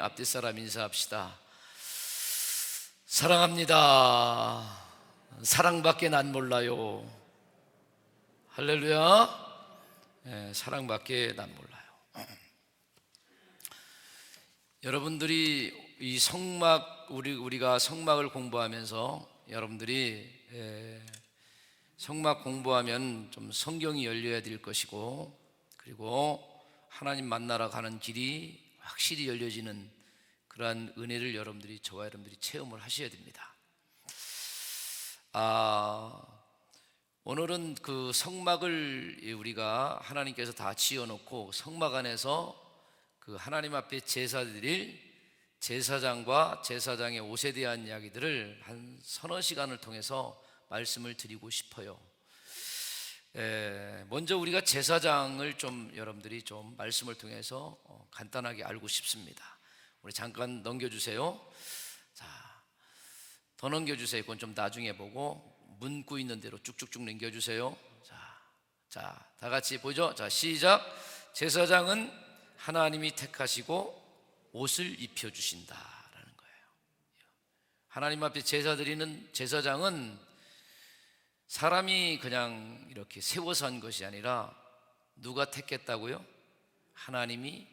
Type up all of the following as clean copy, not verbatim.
앞뒤 사람 인사합시다. 사랑합니다. 사랑밖에 난 몰라요. 할렐루야. 사랑밖에 난 몰라요. 여러분들이 이 우리가 성막을 공부하면서 여러분들이 성막 공부하면 좀 성경이 열려야 될 것이고, 그리고 하나님 만나러 가는 길이 확실히 열려지는 그러한 은혜를 저와 여러분들이 체험을 하셔야 됩니다. 오늘은 그 성막을 우리가 하나님께서 다 지어놓고 성막 안에서 그 하나님 앞에 제사 드릴 제사장과 제사장의 옷에 대한 이야기들을 한 서너 시간을 통해서 말씀을 드리고 싶어요. 먼저 우리가 제사장을 여러분들이 좀 말씀을 통해서 간단하게 알고 싶습니다. 우리 잠깐 넘겨주세요. 자, 더 넘겨주세요. 그건 좀 나중에 보고 문구 있는 대로 쭉쭉쭉 넘겨주세요. 자, 다 같이 보죠. 자, 시작. 제사장은 하나님이 택하시고 옷을 입혀주신다라는 거예요. 하나님 앞에 제사 드리는 제사장은 사람이 그냥 이렇게 세워서 한 것이 아니라 누가 택했다고요? 하나님이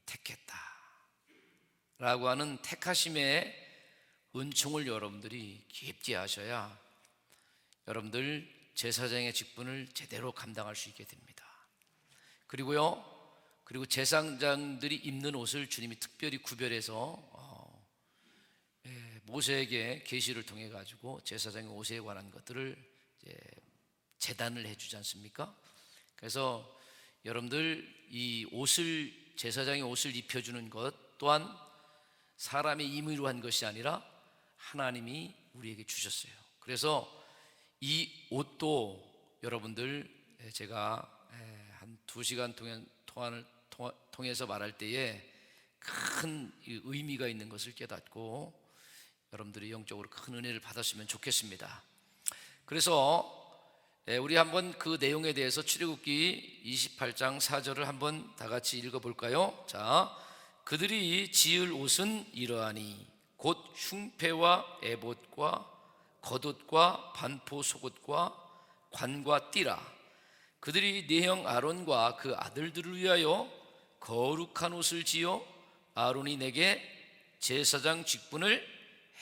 택했다 라고 하는 택하심의 은총을 여러분들이 깊게 하셔야 여러분들 제사장의 직분을 제대로 감당할 수 있게 됩니다. 그리고 제사장들이 입는 옷을 주님이 특별히 구별해서 모세에게 계시를 통해 가지고 제사장의 옷에 관한 것들을 재단을 해주지 않습니까? 그래서 여러분들 이 옷을, 제사장의 옷을 입혀주는 것 또한 사람의 임의로 한 것이 아니라 하나님이 우리에게 주셨어요. 그래서 이 옷도 여러분들 제가 한 2시간 통해서 말할 때에 큰 의미가 있는 것을 깨닫고 여러분들이 영적으로 큰 은혜를 받았으면 좋겠습니다. 그래서 우리 한번 그 내용에 대해서 출애굽기 28장 4절을 한번 다 같이 읽어볼까요? 자, 그들이 지을 옷은 이러하니 곧 흉패와 에봇과 겉옷과 반포 속옷과 관과 띠라. 그들이 네 형 아론과 그 아들들을 위하여 거룩한 옷을 지어 아론이 내게 제사장 직분을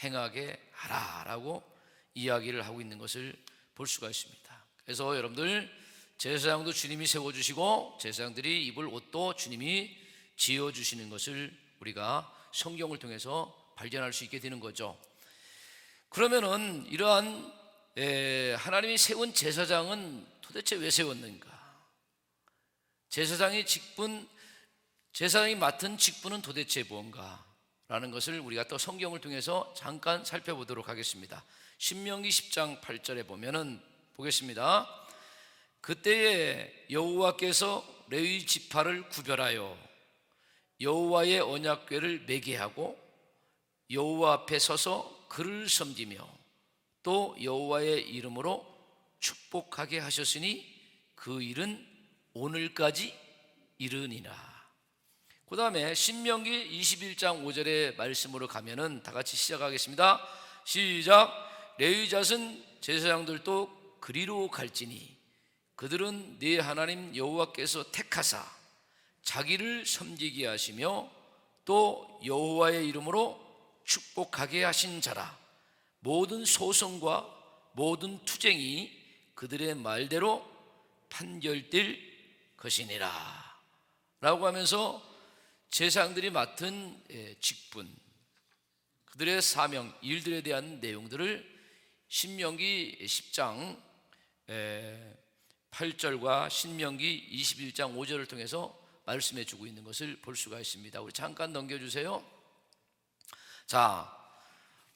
행하게 하라라고 이야기를 하고 있는 것을 볼 수가 있습니다. 그래서 여러분들 제사장도 주님이 세워주시고 제사장들이 입을 옷도 주님이 지어주시는 것을 우리가 성경을 통해서 발견할 수 있게 되는 거죠. 그러면은 이러한 하나님이 세운 제사장은 도대체 왜 세웠는가? 제사장이 맡은 직분은 도대체 뭔가? 라는 것을 우리가 또 성경을 통해서 잠깐 살펴보도록 하겠습니다. 신명기 10장 8절에 보면은 보겠습니다. 그때에 여호와께서 레위 지파를 구별하여 여호와의 언약궤를 매게 하고 여호와 앞에 서서 그를 섬기며 또 여호와의 이름으로 축복하게 하셨으니 그 일은 오늘까지 이르니라. 그 다음에 신명기 21장 5절의 말씀으로 가면은 다 같이 시작하겠습니다. 시작. 레위 잣은 제사장들도 그리로 갈지니 그들은 네 하나님 여호와께서 택하사 자기를 섬기게 하시며 또 여호와의 이름으로 축복하게 하신 자라. 모든 소송과 모든 투쟁이 그들의 말대로 판결될 것이니라 라고 하면서 제사장들이 맡은 직분, 그들의 사명, 일들에 대한 내용들을 신명기 10장 8절과 신명기 21장 5절을 통해서 말씀해 주고 있는 것을 볼 수가 있습니다. 우리 잠깐 넘겨주세요. 자,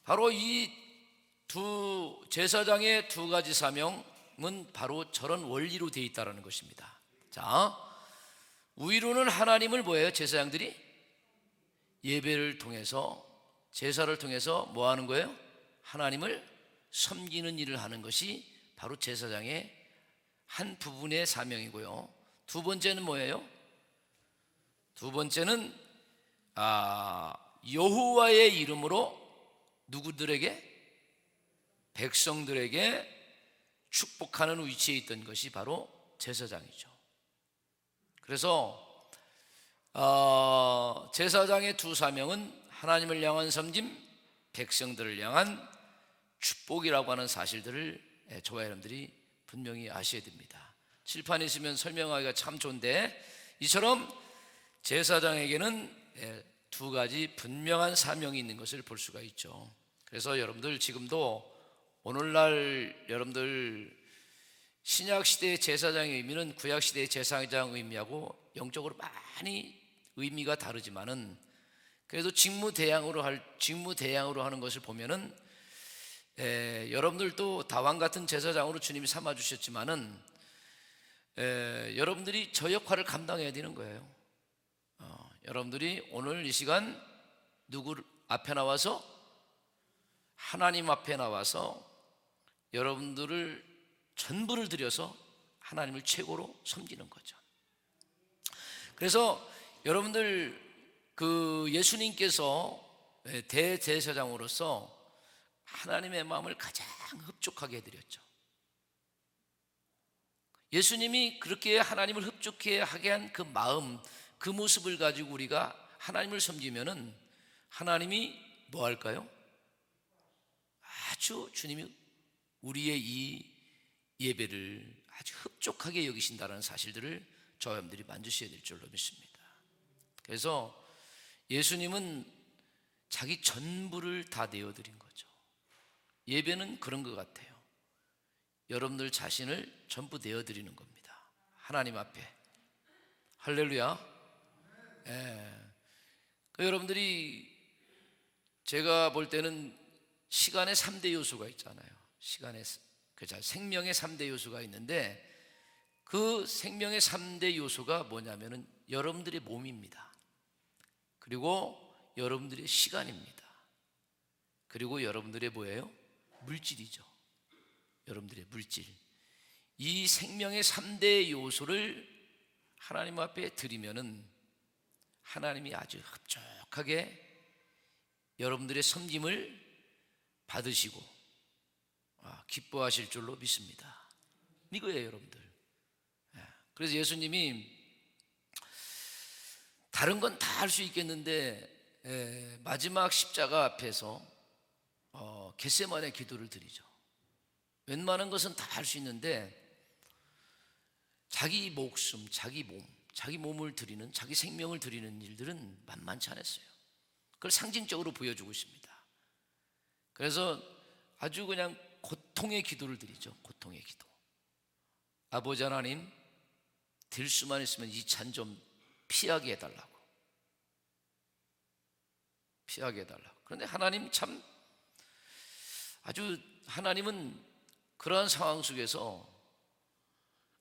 바로 이 두 제사장의 두 가지 사명은 바로 저런 원리로 되어 있다는 것입니다. 자, 위로는 하나님을 뭐예요? 제사장들이 예배를 통해서, 제사를 통해서 뭐 하는 거예요? 하나님을 섬기는 일을 하는 것이 바로 제사장의 한 부분의 사명이고요. 두 번째는 뭐예요? 두 번째는 여호와의 이름으로 누구들에게? 백성들에게 축복하는 위치에 있던 것이 바로 제사장이죠. 그래서 제사장의 두 사명은 하나님을 향한 섬김, 백성들을 향한 축복이라고 하는 사실들을 저와 여러분들이 분명히 아셔야 됩니다. 칠판에 있으면 설명하기가 참 좋은데, 이처럼 제사장에게는 두 가지 분명한 사명이 있는 것을 볼 수가 있죠. 그래서 여러분들 지금도 오늘날 여러분들 신약시대의 제사장의 의미는 구약시대의 제사장 의미하고 영적으로 많이 의미가 다르지만은, 그래도 직무대양으로 하는 것을 보면은 여러분들도 다왕 같은 제사장으로 주님이 삼아 주셨지만은 여러분들이 저 역할을 감당해야 되는 거예요. 여러분들이 오늘 이 시간 누구 앞에 나와서, 하나님 앞에 나와서 여러분들을 전부를 들여서 하나님을 최고로 섬기는 거죠. 그래서 여러분들 예수님께서 대제사장으로서 하나님의 마음을 가장 흡족하게 해드렸죠. 예수님이 그렇게 하나님을 흡족해 하게 한 그 마음, 그 모습을 가지고 우리가 하나님을 섬기면은 하나님이 뭐 할까요? 아주 주님이 우리의 이 예배를 아주 흡족하게 여기신다는 사실들을 저와 여러분들이 만드셔야 될 줄로 믿습니다. 그래서 예수님은 자기 전부를 다 내어드린 거죠. 예배는 그런 것 같아요. 여러분들 자신을 전부 내어드리는 겁니다. 하나님 앞에. 할렐루야. 여러분들이 제가 볼 때는 시간의 3대 요소가 있잖아요. 생명의 3대 요소가 있는데, 그 생명의 3대 요소가 뭐냐면은 여러분들의 몸입니다. 그리고 여러분들의 시간입니다. 그리고 여러분들의 뭐예요? 물질이죠. 여러분들의 물질. 이 생명의 3대 요소를 하나님 앞에 드리면은 하나님이 아주 흡족하게 여러분들의 섬김을 받으시고 기뻐하실 줄로 믿습니다. 이거예요, 여러분들. 그래서 예수님이 다른 건 다 할 수 있겠는데 마지막 십자가 앞에서 겟세마네 기도를 드리죠. 웬만한 것은 다 할 수 있는데 자기 목숨, 자기 몸을 드리는, 자기 생명을 드리는 일들은 만만치 않았어요. 그걸 상징적으로 보여주고 있습니다. 그래서 아주 그냥 고통의 기도를 드리죠. 고통의 기도. 아버지 하나님, 될 수만 있으면 이 잔 좀 피하게 해달라고. 피하게 해달라고. 그런데 하나님 참, 하나님은 그러한 상황 속에서,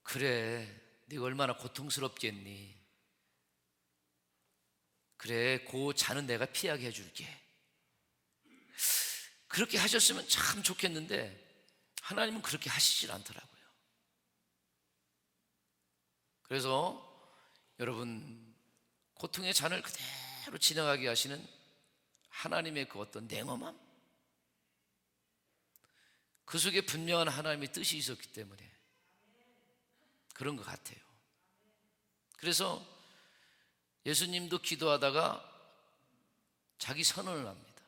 그래, 네가 얼마나 고통스럽겠니? 그래, 그 잔은 내가 피하게 해줄게. 그렇게 하셨으면 참 좋겠는데 하나님은 그렇게 하시질 않더라고요. 그래서 여러분, 고통의 잔을 그대로 지나가게 하시는 하나님의 그 어떤 냉엄함, 그 속에 분명한 하나님의 뜻이 있었기 때문에 그런 것 같아요. 그래서 예수님도 기도하다가 자기 선언을 합니다.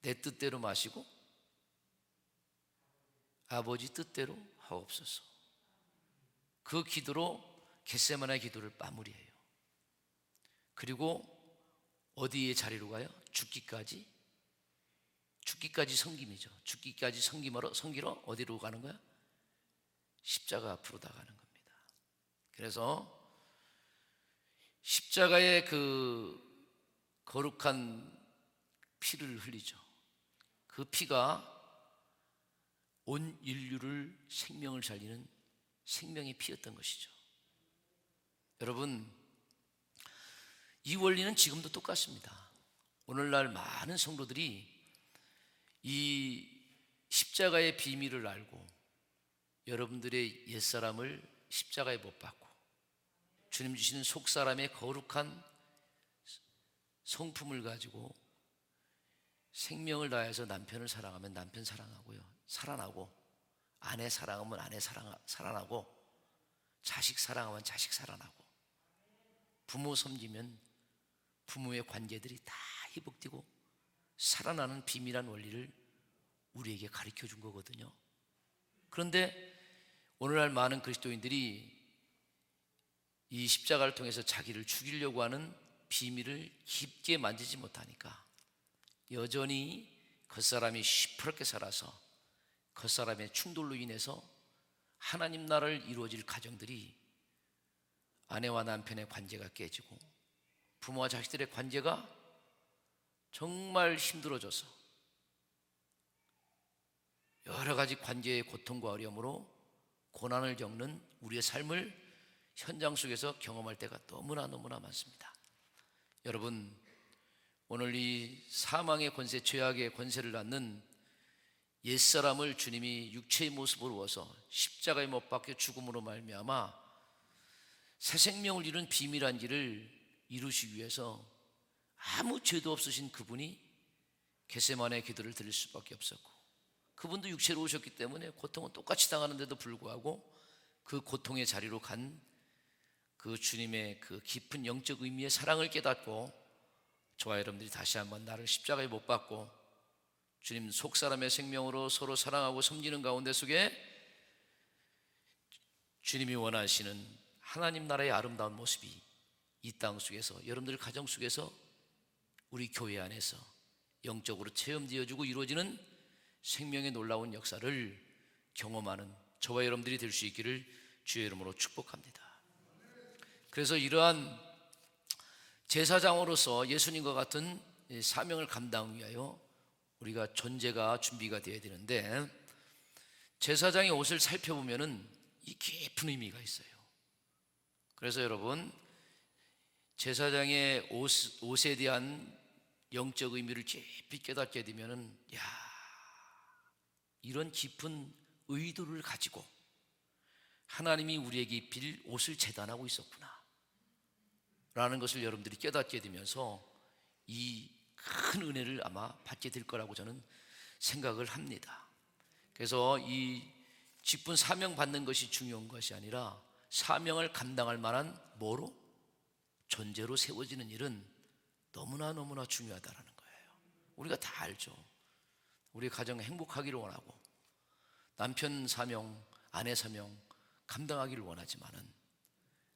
내 뜻대로 마시고 아버지 뜻대로 하옵소서. 그 기도로 겟세마네 기도를 마무리해요. 그리고 어디에 자리로 가요? 죽기까지 섬김이죠. 죽기까지 섬기러 어디로 가는 거야? 십자가 앞으로 나가는 겁니다. 그래서 십자가의 그 거룩한 피를 흘리죠. 그 피가 온 인류를 생명을 살리는 생명의 피였던 것이죠. 여러분, 이 원리는 지금도 똑같습니다. 오늘날 많은 성도들이 이 십자가의 비밀을 알고 여러분들의 옛사람을 십자가에 못 박고 주님 주시는 속사람의 거룩한 성품을 가지고 생명을 다해서 남편을 사랑하면 남편 사랑하고요, 살아나고, 아내 사랑하면 아내 살아나고, 자식 사랑하면 자식 살아나고, 부모 섬기면 부모의 관계들이 다 회복되고 살아나는 비밀한 원리를 우리에게 가르쳐 준 거거든요. 그런데 오늘날 많은 그리스도인들이 이 십자가를 통해서 자기를 죽이려고 하는 비밀을 깊게 만지지 못하니까 여전히 겉사람이 시퍼렇게 살아서 겉사람의 충돌로 인해서 하나님 나라를 이루어질 가정들이 아내와 남편의 관계가 깨지고 부모와 자식들의 관계가 정말 힘들어져서 여러 가지 관계의 고통과 어려움으로 고난을 겪는 우리의 삶을 현장 속에서 경험할 때가 너무나 많습니다. 여러분, 오늘 이 사망의 권세, 죄악의 권세를 낳는 옛사람을 주님이 육체의 모습으로 오어서 십자가에 못 박혀 죽음으로 말미암아 새 생명을 이룬 비밀한 길을 이루시기 위해서 아무 죄도 없으신 그분이 겟세마네의 기도를 드릴 수밖에 없었고, 그분도 육체로 오셨기 때문에 고통은 똑같이 당하는데도 불구하고 그 고통의 자리로 간 그 주님의 그 깊은 영적 의미의 사랑을 깨닫고 저와 여러분들이 다시 한번 나를 십자가에 못 박고 주님 속사람의 생명으로 서로 사랑하고 섬기는 가운데 속에 주님이 원하시는 하나님 나라의 아름다운 모습이 이 땅 속에서, 여러분들 가정 속에서, 우리 교회 안에서 영적으로 체험되어지고 이루어지는 생명의 놀라운 역사를 경험하는 저와 여러분들이 될 수 있기를 주의 이름으로 축복합니다. 그래서 이러한 제사장으로서 예수님과 같은 사명을 감당하기 위하여 우리가 존재가 준비가 되어야 되는데, 제사장의 옷을 살펴보면은 이 깊은 의미가 있어요. 그래서 여러분, 제사장의 옷에 대한 영적 의미를 깊이 깨닫게 되면은, 야, 이런 깊은 의도를 가지고 하나님이 우리에게 입힐 옷을 재단하고 있었구나 라는 것을 여러분들이 깨닫게 되면서 이 큰 은혜를 아마 받게 될 거라고 저는 생각을 합니다. 그래서 이 직분 사명 받는 것이 중요한 것이 아니라 사명을 감당할 만한 뭐로? 존재로 세워지는 일은 너무나 중요하다는 거예요. 우리가 다 알죠. 우리 가정 행복하기를 원하고 남편 사명, 아내 사명 감당하기를 원하지만은,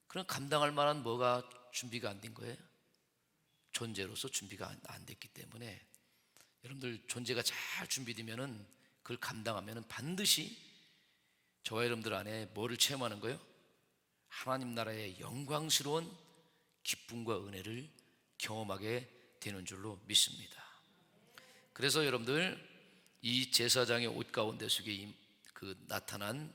그런 감당할 만한 뭐가 준비가 안 된 거예요? 존재로서 준비가 안 됐기 때문에 여러분들 존재가 잘 준비되면은 그걸 감당하면은 반드시 저와 여러분들 안에 뭐를 체험하는 거예요? 하나님 나라의 영광스러운 기쁨과 은혜를 경험하게 되는 줄로 믿습니다. 그래서 여러분들 이 제사장의 옷 가운데 속에 그 나타난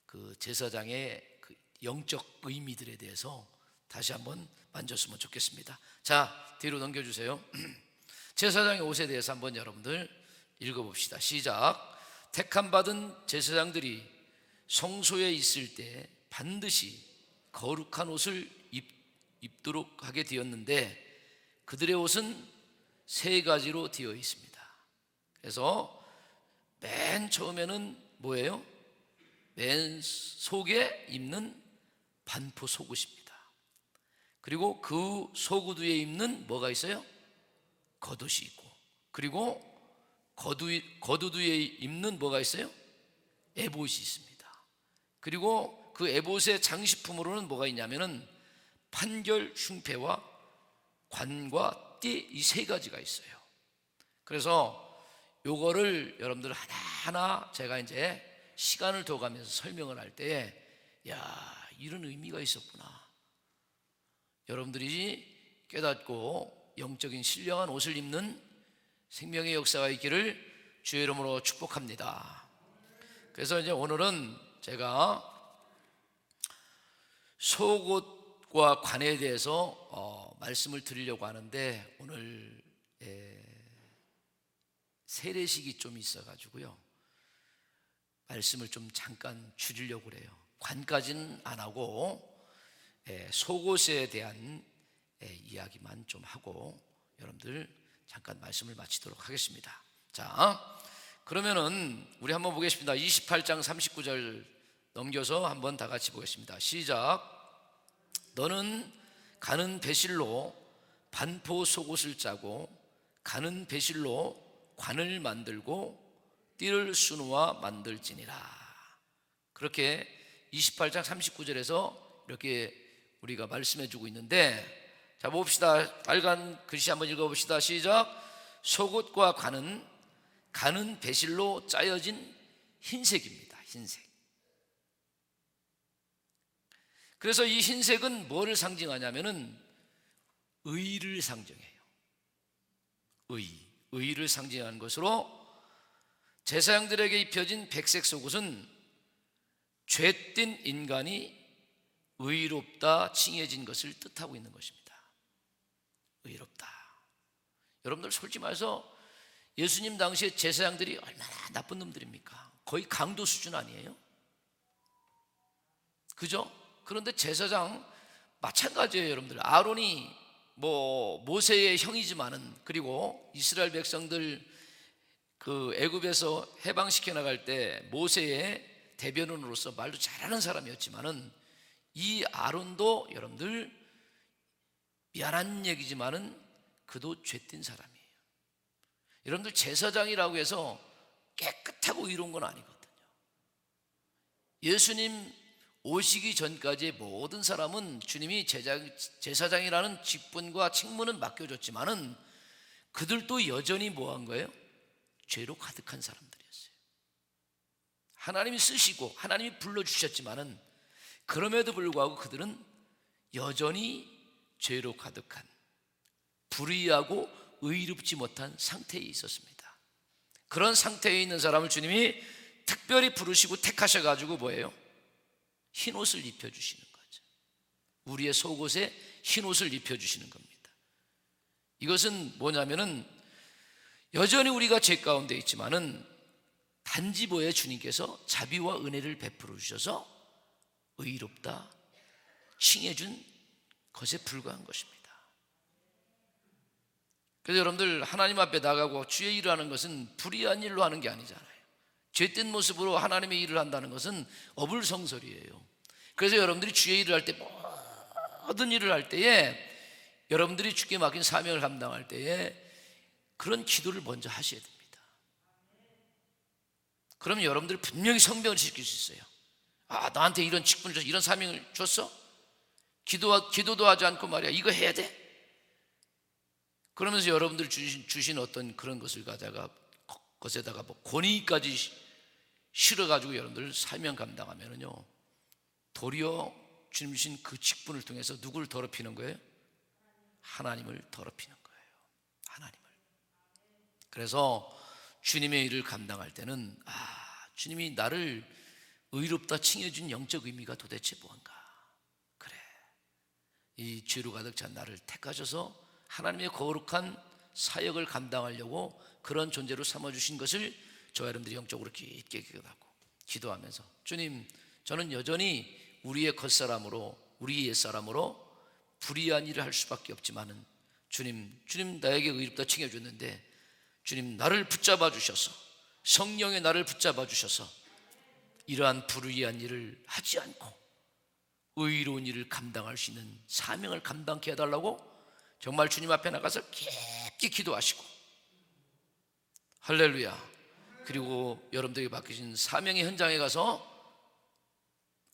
그 제사장의 그 영적 의미들에 대해서 다시 한번 만졌으면 좋겠습니다. 자, 뒤로 넘겨주세요. 제사장의 옷에 대해서 한번 여러분들 읽어봅시다. 시작. 택함 받은 제사장들이 성소에 있을 때 반드시 거룩한 옷을 입도록 하게 되었는데 그들의 옷은 세 가지로 되어 있습니다. 그래서 맨 처음에는 뭐예요? 맨 속에 입는 반포 속옷입니다. 그리고 그 속옷 위에 입는 뭐가 있어요? 겉옷이 있고, 그리고 겉옷 위에 입는 뭐가 있어요? 에봇이 있습니다. 그리고 그 에봇의 장식품으로는 뭐가 있냐면은 판결, 흉패와 관과 띠, 이 세 가지가 있어요. 그래서 요거를 여러분들 하나하나 제가 이제 시간을 둬 가면서 설명을 할 때에, 야, 이런 의미가 있었구나, 여러분들이 깨닫고 영적인 신령한 옷을 입는 생명의 역사가 있기를 주의 이름으로 축복합니다. 그래서 이제 오늘은 제가 속옷과 관에 대해서 말씀을 드리려고 하는데, 오늘 세례식이 좀 있어가지고요 말씀을 좀 잠깐 줄이려고 그래요. 관까지는 안 하고 속옷에 대한 이야기만 좀 하고 여러분들 잠깐 말씀을 마치도록 하겠습니다. 자, 그러면은 우리 한번 보겠습니다. 28장 39절 넘겨서 한번 다 같이 보겠습니다. 시작. 너는 가는 배실로 반포 속옷을 짜고 가는 배실로 관을 만들고 띠를 수놓아 만들지니라. 그렇게 28장 39절에서 이렇게 우리가 말씀해 주고 있는데, 자 봅시다. 빨간 글씨 한번 읽어봅시다. 시작. 속옷과 관은 가는 배실로 짜여진 흰색입니다. 흰색. 그래서 이 흰색은 뭐를 상징하냐면은 의를 상징해요. 의를 상징하는 것으로 제사장들에게 입혀진 백색 속옷은 죄된 인간이 의롭다 칭해진 것을 뜻하고 있는 것입니다. 의롭다. 여러분들 솔직히 말해서 예수님 당시에 제사장들이 얼마나 나쁜 놈들입니까? 거의 강도 수준 아니에요? 그죠? 그런데 제사장 마찬가지예요. 여러분들 아론이 모세의 형이지만은, 그리고 이스라엘 백성들 그 애굽에서 해방시켜 나갈 때 모세의 대변인으로서 말도 잘하는 사람이었지만은, 이 아론도 여러분들 미안한 얘기지만은 그도 죄된 사람이에요. 여러분들 제사장이라고 해서 깨끗하고 의로운 건 아니거든요. 예수님 오시기 전까지의 모든 사람은 주님이 제사장이라는 직분과 책무는 맡겨줬지만은 그들도 여전히 뭐한 거예요? 죄로 가득한 사람들이었어요. 하나님이 쓰시고 하나님이 불러주셨지만은 그럼에도 불구하고 그들은 여전히 죄로 가득한, 불의하고 의롭지 못한 상태에 있었습니다. 그런 상태에 있는 사람을 주님이 특별히 부르시고 택하셔가지고 뭐예요? 흰옷을 입혀주시는 거죠. 우리의 속옷에 흰옷을 입혀주시는 겁니다. 이것은 뭐냐면은 여전히 우리가 죄 가운데 있지만은 단지 뭐에 주님께서 자비와 은혜를 베풀어 주셔서 의롭다 칭해준 것에 불과한 것입니다. 그래서 여러분들 하나님 앞에 나가고 주의 일을 하는 것은 불의한 일로 하는 게 아니잖아요. 죄된 모습으로 하나님의 일을 한다는 것은 어불성설이에요. 그래서 여러분들이 주의 일을 할 때, 모든 일을 할 때에 여러분들이 주께 맡긴 사명을 감당할 때에 그런 기도를 먼저 하셔야 됩니다. 그러면 여러분들이 분명히 성병을 지킬 수 있어요. 아, 나한테 이런 직분을 줬어, 이런 사명을 줬어? 기도도 하지 않고 말이야, 이거 해야 돼? 그러면서 여러분들 주신 어떤 그런 것을 가져가 것에다가 권위까지 실어가지고 여러분들 사명 감당하면은요, 도리어 주님 주신 그 직분을 통해서 누구를 더럽히는 거예요? 하나님을 더럽히는 거예요. 하나님을. 그래서 주님의 일을 감당할 때는 주님이 나를 의롭다 칭해준 영적 의미가 도대체 뭔가? 그래, 이 죄로 가득 찬 나를 택하셔서 하나님의 거룩한 사역을 감당하려고 그런 존재로 삼아주신 것을 저와 여러분들이 영적으로 깊게 기억하고 기도하면서, 주님, 저는 여전히 우리의 겉사람으로, 우리 옛사람으로 불의한 일을 할 수밖에 없지만은 주님 나에게 의롭다 칭해줬는데 주님 나를 붙잡아 주셔서, 성령의 나를 붙잡아 주셔서 이러한 불의한 일을 하지 않고 의로운 일을 감당할 수 있는 사명을 감당케 해달라고 정말 주님 앞에 나가서 깊게 기도하시고, 할렐루야. 그리고 여러분들에게 맡기신 사명의 현장에 가서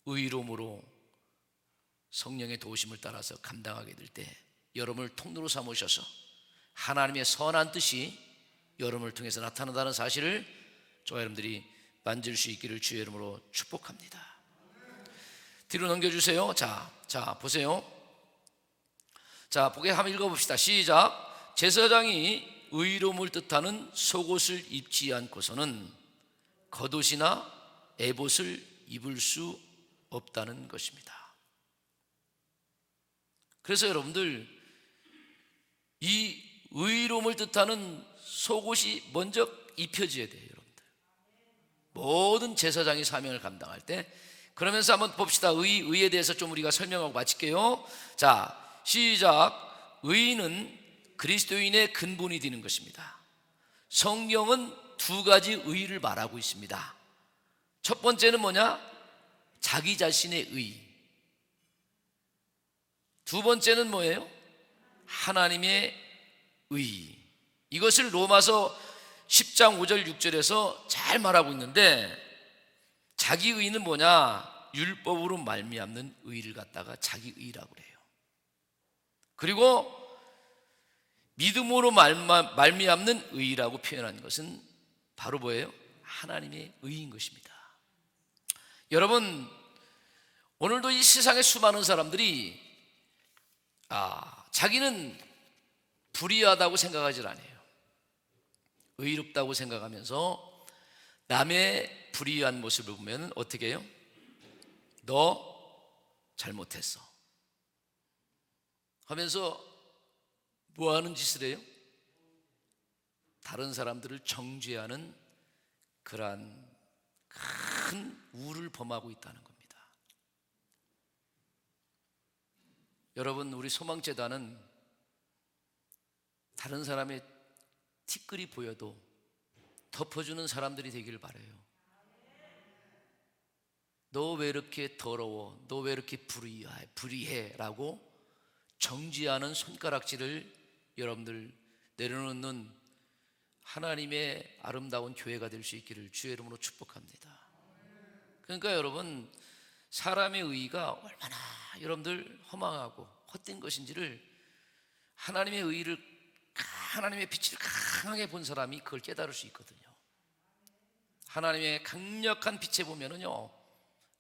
의로움으로 성령의 도우심을 따라서 감당하게 될 때 여러분을 통로로 삼으셔서 하나님의 선한 뜻이 여러분을 통해서 나타난다는 사실을 저와 여러분들이 만질 수 있기를 주의 이름으로 축복합니다. 뒤로 넘겨주세요. 자 보세요. 자, 보게 한번 읽어봅시다. 시작. 제사장이 의로움을 뜻하는 속옷을 입지 않고서는 겉옷이나 에봇을 입을 수 없다는 것입니다. 그래서 여러분들, 이 의로움을 뜻하는 속옷이 먼저 입혀져야 돼요. 여러분들, 모든 제사장이 사명을 감당할 때. 그러면서 한번 봅시다. 의에 대해서 좀 우리가 설명하고 마칠게요. 자, 시작. 의인은 그리스도인의 근본이 되는 것입니다. 성경은 두 가지 의를 말하고 있습니다. 첫 번째는 뭐냐? 자기 자신의 의. 두 번째는 뭐예요? 하나님의 의. 이것을 로마서 10장 5절 6절에서 잘 말하고 있는데, 자기 의는 뭐냐? 율법으로 말미암는 의를 갖다가 자기 의라고 그래요. 그리고 믿음으로 말미암는 의라고 표현하는 것은 바로 뭐예요? 하나님의 의인 것입니다. 여러분, 오늘도 이 세상의 수많은 사람들이 자기는 불의하다고 생각하지 않아요. 의롭다고 생각하면서 남의 불의한 모습을 보면 어떻게 해요? 너 잘못했어 하면서 뭐 하는 짓을 해요? 다른 사람들을 정죄하는 그러한 큰 우를 범하고 있다는 겁니다. 여러분, 우리 소망재단은 다른 사람의 티끌이 보여도 덮어주는 사람들이 되기를 바라요. 너 왜 이렇게 더러워? 너 왜 이렇게 불의해? 라고 정지하는 손가락질을 여러분들 내려놓는 하나님의 아름다운 교회가 될 수 있기를 주의 이름으로 축복합니다. 그러니까 여러분, 사람의 의의가 얼마나 여러분들 허망하고 헛된 것인지를 하나님의 의의를, 하나님의 빛을 강하게 본 사람이 그걸 깨달을 수 있거든요. 하나님의 강력한 빛에 보면은요,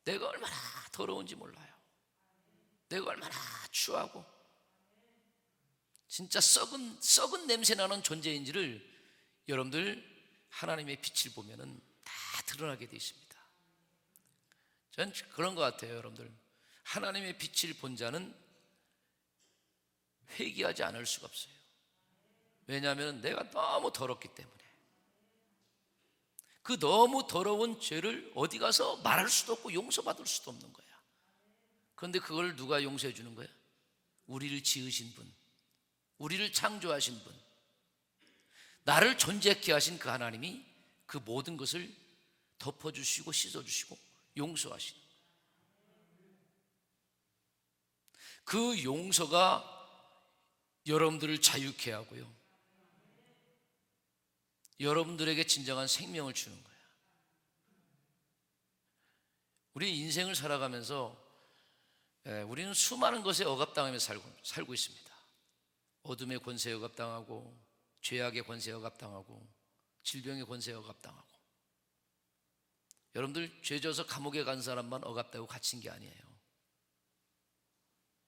내가 얼마나 더러운지 몰라요. 내가 얼마나 추하고 진짜 썩은 냄새 나는 존재인지를 여러분들 하나님의 빛을 보면은 다 드러나게 되어 있습니다. 전 그런 것 같아요. 여러분들, 하나님의 빛을 본 자는 회개하지 않을 수가 없어요. 왜냐하면 내가 너무 더럽기 때문에. 그 너무 더러운 죄를 어디 가서 말할 수도 없고 용서받을 수도 없는 거야. 그런데 그걸 누가 용서해 주는 거야? 우리를 지으신 분, 우리를 창조하신 분, 나를 존재케 하신 그 하나님이 그 모든 것을 덮어주시고 씻어주시고 용서하시는, 그 용서가 여러분들을 자유케 하고요, 여러분들에게 진정한 생명을 주는 거예요. 우리 인생을 살아가면서 우리는 수많은 것에 억압당하면서 살고 있습니다. 어둠의 권세에 억압당하고, 죄악의 권세에 억압당하고, 질병의 권세에 억압당하고. 여러분들, 죄 져서 감옥에 간 사람만 억압되고 갇힌 게 아니에요.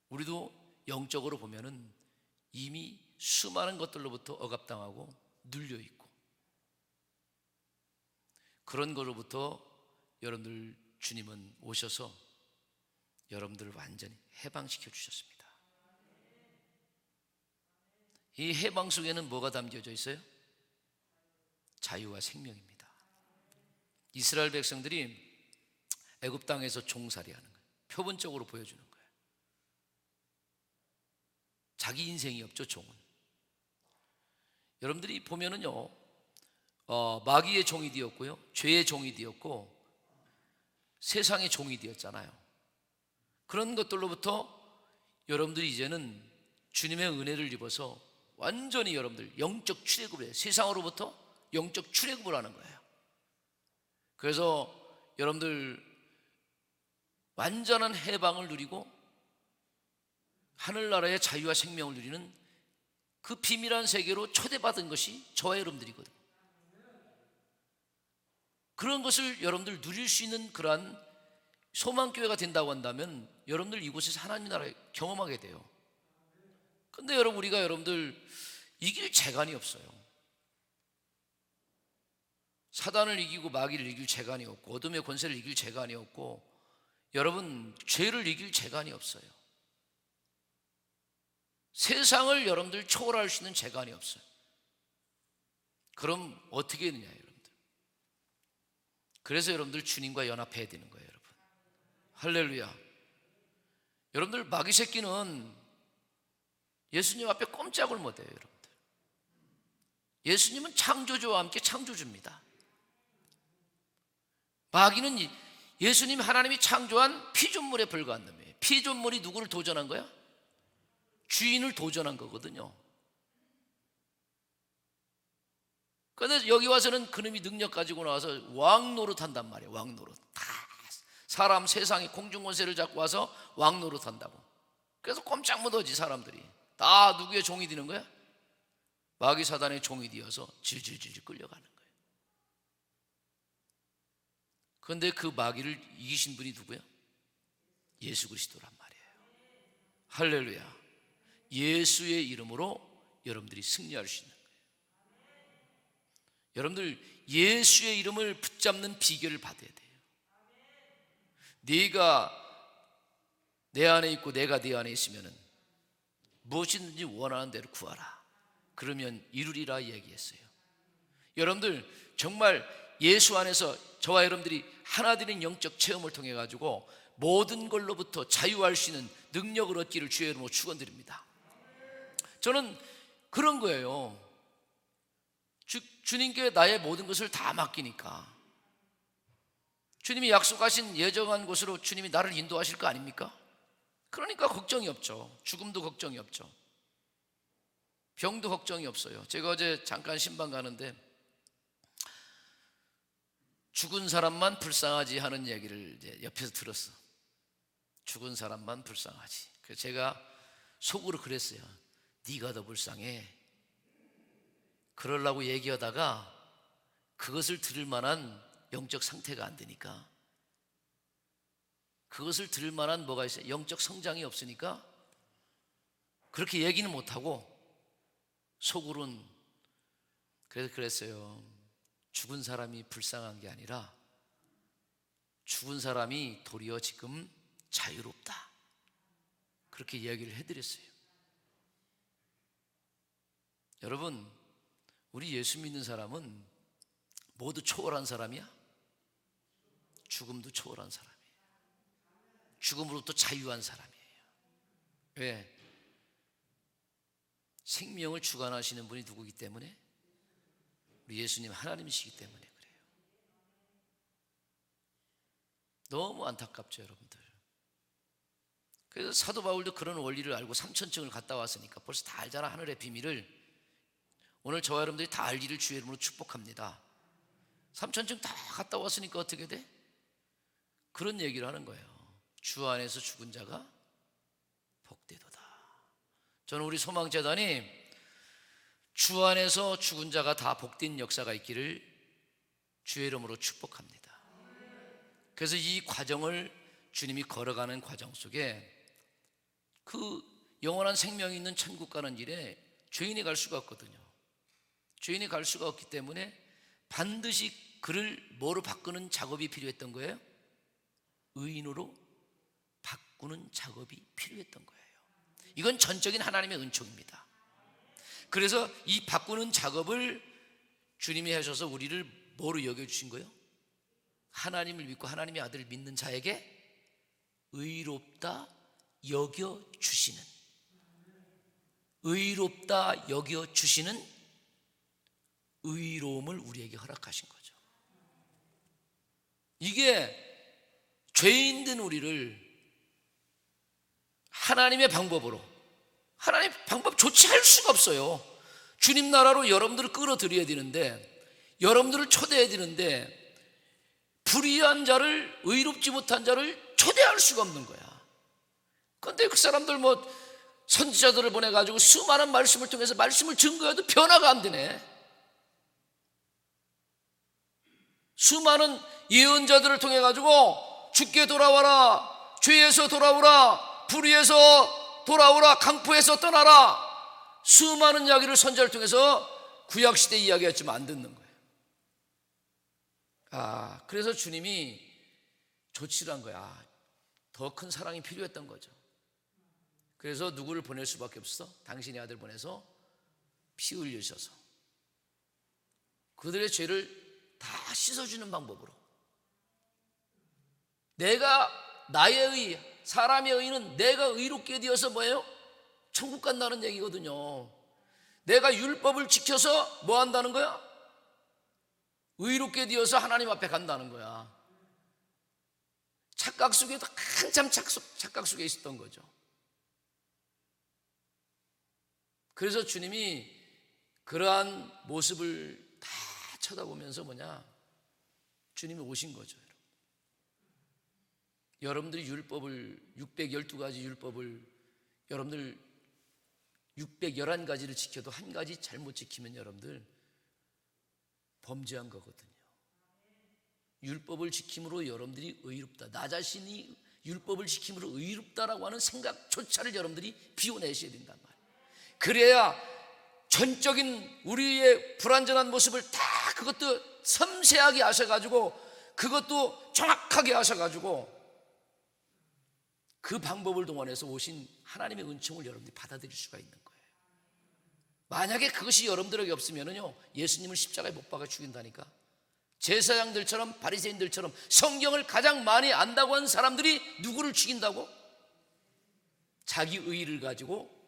우리도 영적으로 보면은 이미 수많은 것들로부터 억압당하고 눌려있고, 그런 것으로부터 여러분들 주님은 오셔서 여러분들을 완전히 해방시켜 주셨습니다. 이 해방 속에는 뭐가 담겨져 있어요? 자유와 생명입니다. 이스라엘 백성들이 애굽 땅에서 종살이하는 거예요. 표본적으로 보여주는 거예요. 자기 인생이 없죠, 종은. 여러분들이 보면은요, 마귀의 종이 되었고요, 죄의 종이 되었고, 세상의 종이 되었잖아요. 그런 것들로부터 여러분들이 이제는 주님의 은혜를 입어서 완전히 여러분들 영적 출애굽을 해요. 세상으로부터 영적 출애굽을 하는 거예요. 그래서 여러분들 완전한 해방을 누리고 하늘나라의 자유와 생명을 누리는 그 비밀한 세계로 초대받은 것이 저와 여러분들이거든요. 그런 것을 여러분들 누릴 수 있는 그러한 소망교회가 된다고 한다면 여러분들 이곳에서 하나님 나라를 경험하게 돼요. 근데 우리가 여러분들 이길 재간이 없어요. 사단을 이기고 마귀를 이길 재간이 없고, 어둠의 권세를 이길 재간이 없고, 여러분 죄를 이길 재간이 없어요. 세상을 여러분들 초월할 수 있는 재간이 없어요. 그럼 어떻게 했느냐, 여러분들. 그래서 여러분들 주님과 연합해야 되는 거예요, 여러분. 할렐루야. 여러분들, 마귀 새끼는 예수님 앞에 꼼짝을 못해요, 여러분들. 예수님은 창조주와 함께 창조주입니다. 마귀는 예수님 하나님이 창조한 피조물에 불과한 놈이에요. 피조물이 누구를 도전한 거야? 주인을 도전한 거거든요. 그런데 여기 와서는 그놈이 능력 가지고 나와서 왕 노릇한단 말이에요. 왕 노릇. 다 사람 세상에 공중권세를 잡고 와서 왕 노릇한다고. 그래서 꼼짝 못하지. 사람들이 다 누구의 종이 되는 거야? 마귀 사단의 종이 되어서 질질질 끌려가는 거예요. 그런데 그 마귀를 이기신 분이 누구야? 예수 그리스도란 말이에요. 할렐루야. 예수의 이름으로 여러분들이 승리할 수 있는 거예요. 여러분들 예수의 이름을 붙잡는 비결을 받아야 돼요. 네가 내 안에 있고 내가 네 안에 있으면 무엇이든지 원하는 대로 구하라. 그러면 이루리라 얘기했어요. 여러분들 정말 예수 안에서 저와 여러분들이 하나 되는 영적 체험을 통해 가지고 모든 걸로부터 자유할 수 있는 능력을 얻기를 주의 이름으로 축원드립니다. 저는 그런 거예요. 주님께 나의 모든 것을 다 맡기니까 주님이 약속하신 예정한 곳으로 주님이 나를 인도하실 거 아닙니까? 그러니까 걱정이 없죠. 죽음도 걱정이 없죠. 병도 걱정이 없어요. 제가 어제 잠깐 신방 가는데 죽은 사람만 불쌍하지 하는 얘기를 이제 옆에서 들었어. 죽은 사람만 불쌍하지. 그래서 제가 속으로 그랬어요. 네가 더 불쌍해. 그러려고 얘기하다가 그것을 들을 만한 영적 상태가 안 되니까, 그것을 들을 만한 뭐가 있어요? 영적 성장이 없으니까 그렇게 얘기는 못하고 속으로는 그래서 그랬어요. 죽은 사람이 불쌍한 게 아니라 죽은 사람이 도리어 지금 자유롭다. 그렇게 이야기를 해드렸어요. 여러분, 우리 예수 믿는 사람은 모두 초월한 사람이야? 죽음도 초월한 사람이에요. 죽음으로부터 자유한 사람이에요. 왜? 생명을 주관하시는 분이 누구이기 때문에? 우리 예수님 하나님이시기 때문에 그래요. 너무 안타깝죠, 여러분들. 그래서 사도 바울도 그런 원리를 알고 3000층을 갔다 왔으니까 벌써 다 알잖아, 하늘의 비밀을. 오늘 저와 여러분들이 다 알기를 주의 이름으로 축복합니다. 3000층 다 갔다 왔으니까 어떻게 돼? 그런 얘기를 하는 거예요. 주 안에서 죽은 자가 복되도다. 저는 우리 소망재단이 주 안에서 죽은 자가 다 복된 역사가 있기를 주의 이름으로 축복합니다. 그래서 이 과정을 주님이 걸어가는 과정 속에 그 영원한 생명이 있는 천국 가는 길에 죄인이 갈 수가 없거든요. 죄인이 갈 수가 없기 때문에 반드시 그를 뭐로 바꾸는 작업이 필요했던 거예요? 의인으로 바꾸는 작업이 필요했던 거예요. 이건 전적인 하나님의 은총입니다. 그래서 이 바꾸는 작업을 주님이 하셔서 우리를 뭐로 여겨주신 거예요? 하나님을 믿고 하나님의 아들을 믿는 자에게 의롭다 여겨주시는, 의롭다 여겨주시는 의로움을 우리에게 허락하신 거죠. 이게 죄인된 우리를 하나님의 방법으로, 하나님의 방법 조치할 수가 없어요. 주님 나라로 여러분들을 끌어들여야 되는데, 여러분들을 초대해야 되는데 불의한 자를, 의롭지 못한 자를 초대할 수가 없는 거야. 그런데 그 사람들 선지자들을 보내가지고 수많은 말씀을 통해서 말씀을 증거해도 변화가 안 되네. 수많은 예언자들을 통해 가지고 죽게 돌아와라, 죄에서 돌아오라, 불의에서 돌아오라, 강포에서 떠나라, 수많은 이야기를 선지자를 통해서 구약시대 이야기했지만 안 듣는 거예요. 그래서 주님이 조치를 한 거야. 더 큰 사랑이 필요했던 거죠. 그래서 누구를 보낼 수밖에 없어? 당신의 아들 보내서 피 흘리셔서 그들의 죄를 다 씻어주는 방법으로. 나의 의, 사람의 의는 내가 의롭게 되어서 뭐예요? 천국 간다는 얘기거든요. 내가 율법을 지켜서 뭐 한다는 거야? 의롭게 되어서 하나님 앞에 간다는 거야. 착각 속에도 한참 착각 속에 있었던 거죠. 그래서 주님이 그러한 모습을 다 쳐다보면서 주님이 오신 거죠. 여러분들이 율법을 612가지 율법을 여러분들 611가지를 지켜도 한 가지 잘못 지키면 여러분들 범죄한 거거든요. 율법을 지킴으로 여러분들이 의롭다, 나 자신이 율법을 지킴으로 의롭다라고 하는 생각조차를 여러분들이 비워내셔야 된단 말이에요. 그래야 전적인 우리의 불완전한 모습을 다 그것도 섬세하게 하셔가지고 그것도 정확하게 하셔가지고 그 방법을 동원해서 오신 하나님의 은총을 여러분들이 받아들일 수가 있는 거예요. 만약에 그것이 여러분들에게 없으면요, 예수님을 십자가에 못 박아 죽인다니까. 제사장들처럼 바리새인들처럼 성경을 가장 많이 안다고 한 사람들이 누구를 죽인다고? 자기 의의를 가지고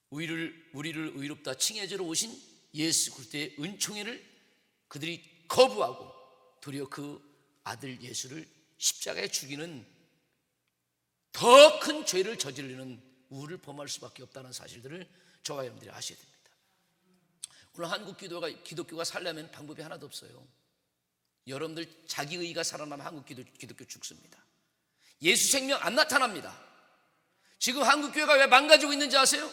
우리를 의롭다 칭해주러 오신 예수 그리스도의 은총회를 그들이 거부하고 도리어 그 아들 예수를 십자가에 죽이는 더 큰 죄를 저지르는 우를 범할 수밖에 없다는 사실들을 저와 여러분들이 아셔야 됩니다. 오늘 한국 기독교가 살려면 방법이 하나도 없어요. 여러분들 자기의가 살아나면 한국 기독교 죽습니다. 예수 생명 안 나타납니다. 지금 한국 교회가 왜 망가지고 있는지 아세요?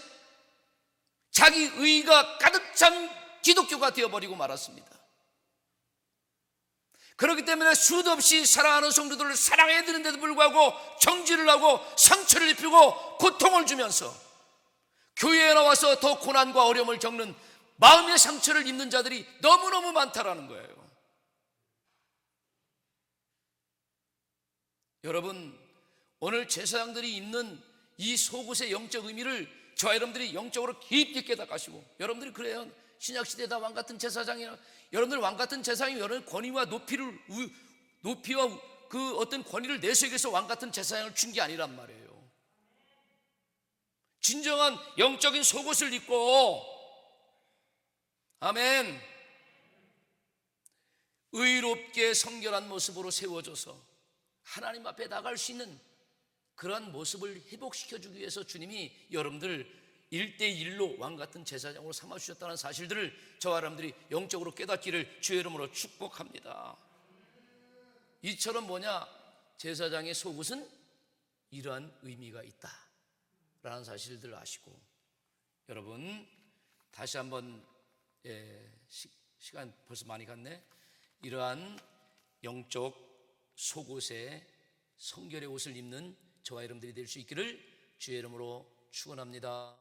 자기의가 가득 찬 기독교가 되어버리고 말았습니다. 그렇기 때문에 수도 없이 사랑하는 성도들을 사랑해 드리는데도 불구하고 정죄를 하고 상처를 입히고 고통을 주면서 교회에 나와서 더 고난과 어려움을 겪는 마음의 상처를 입는 자들이 너무너무 많다라는 거예요. 여러분, 오늘 제사장들이 입는 이 속옷의 영적 의미를 저와 여러분들이 영적으로 깊이 깨닫가시고, 여러분들이 그래요. 신약시대에 다 왕같은 제사장이나 여러분들 왕같은 제사장이 여러분 권위와 높이와 그 어떤 권위를 내세우기 위해서 왕같은 제사장을 준 게 아니란 말이에요. 진정한 영적인 속옷을 입고, 아멘, 의롭게 성결한 모습으로 세워져서 하나님 앞에 나갈 수 있는 그러한 모습을 회복시켜주기 위해서 주님이 여러분들 1대1로 왕같은 제사장으로 삼아주셨다는 사실들을 저와 여러분들이 영적으로 깨닫기를 주의 이름으로 축복합니다. 이처럼 제사장의 속옷은 이러한 의미가 있다라는 사실들을 아시고, 여러분 다시 한번 시간 벌써 많이 갔네. 이러한 영적 속옷에 성결의 옷을 입는 저와 여러분들이 될 수 있기를 주의 이름으로 축원합니다.